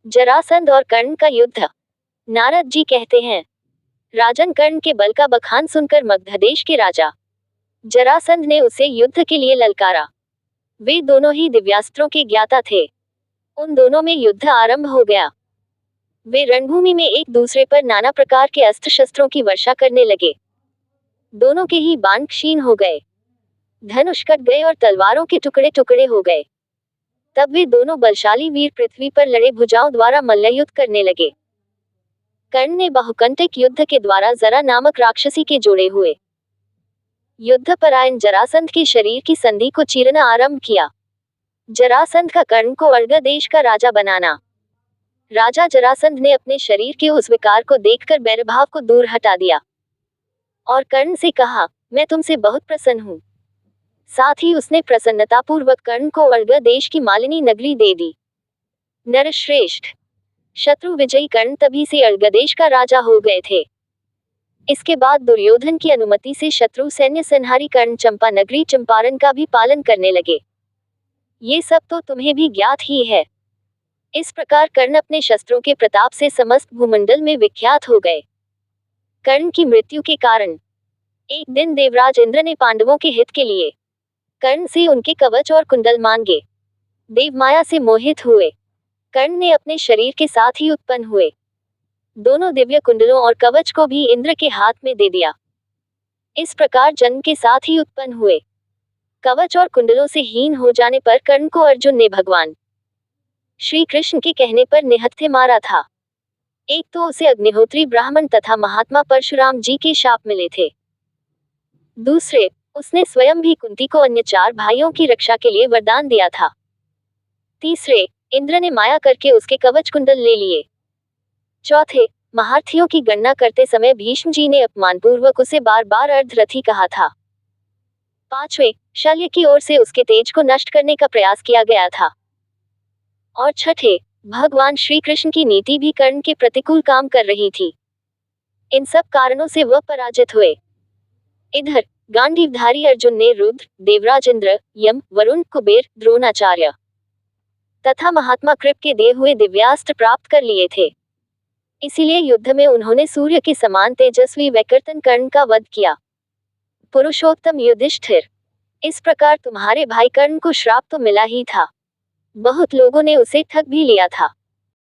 जरासंध और कर्ण का युद्ध। नारद जी कहते हैं, राजन कर्ण के बल का बखान सुनकर मगध देश के राजा जरासंध ने उसे युद्ध के लिए ललकारा। वे दोनों ही दिव्यास्त्रों के ज्ञाता थे। उन दोनों में युद्ध आरंभ हो गया। वे रणभूमि में एक दूसरे पर नाना प्रकार के अस्त्र शस्त्रों की वर्षा करने लगे। दोनों के ही बाण क्षीण हो गए, धनुष कट गए और तलवारों के टुकड़े टुकड़े हो गए। तब वे दोनों बलशाली वीर पृथ्वी पर लड़े भुजाओं द्वारा मल्लयुद्ध करने लगे। कर्ण ने बहुकंटक युद्ध के द्वारा जरा नामक राक्षसी के जोड़े हुए युद्धपरायण जरासंध के शरीर की संधि को चीरना आरंभ किया। जरासंध का कर्ण को अर्ग देश का राजा बनाना। राजा जरासंध ने अपने शरीर के उस विकार को देखकर बैरभाव को दूर हटा दिया और कर्ण से कहा, मैं तुमसे बहुत प्रसन्न हूँ। साथ ही उसने प्रसन्नतापूर्वक कर्ण को अर्ग देश की मालिनी नगरी दे दी। नरश्रेष्ठ, शत्रु विजयी कर्ण तभी से अर्ग देश का राजा हो गए थे। इसके बाद दुर्योधन की अनुमति से शत्रु सैन्य संहारी कर्ण चंपा नगरी चंपारण का भी पालन करने लगे। ये सब तो तुम्हें भी ज्ञात ही है। इस प्रकार कर्ण अपने शस्त्रों के प्रताप से समस्त भूमंडल में विख्यात हो गए। कर्ण की मृत्यु के कारण एक दिन देवराज इंद्र ने पांडवों के हित के लिए कर्ण से उनके कवच और कुंडल मांगे। देवमाया से मोहित हुए कर्ण ने अपने शरीर के साथ ही उत्पन्न हुए दोनों दिव्य कुंडलों और कवच को भी इंद्र के हाथ में दे दिया। इस प्रकार जन्म के साथ ही उत्पन्न हुए कवच और कुंडलों से हीन हो जाने पर कर्ण को अर्जुन ने भगवान श्री कृष्ण के कहने पर निहत्थे मारा था। एक तो उसे अग्निहोत्री ब्राह्मण तथा महात्मा परशुराम जी के शाप मिले थे। दूसरे, उसने स्वयं भी कुंती को अन्य 4 भाइयों की रक्षा के लिए वरदान दिया था। तीसरे, इंद्र ने माया करके उसके कवच कुंडल ले लिए। चौथे, महारथियों की गणना करते समय भीष्म जी ने अपमानपूर्वक उसे बार बार अर्धरथी कहा था। पांचवें, शल्य की ओर से उसके तेज को नष्ट करने का प्रयास किया गया था। और छठे, भगवान श्री कृष्ण की नीति भी कर्ण के प्रतिकूल काम कर रही थी। इन सब कारणों से वह पराजित हुए। इधर गांडीवधारी अर्जुन ने रुद्र, देवराज इंद्र, यम, वरुण, कुबेर, द्रोणाचार्य तथा महात्मा कृप के दिए हुए दिव्यास्त्र प्राप्त कर लिए थे। इसीलिए युद्ध में उन्होंने सूर्य के समान तेजस्वी वैकर्तन कर्ण का वध किया। पुरुषोत्तम युधिष्ठिर, इस प्रकार तुम्हारे भाई कर्ण को श्राप तो मिला ही था, बहुत लोगों ने उसे ठग भी लिया था।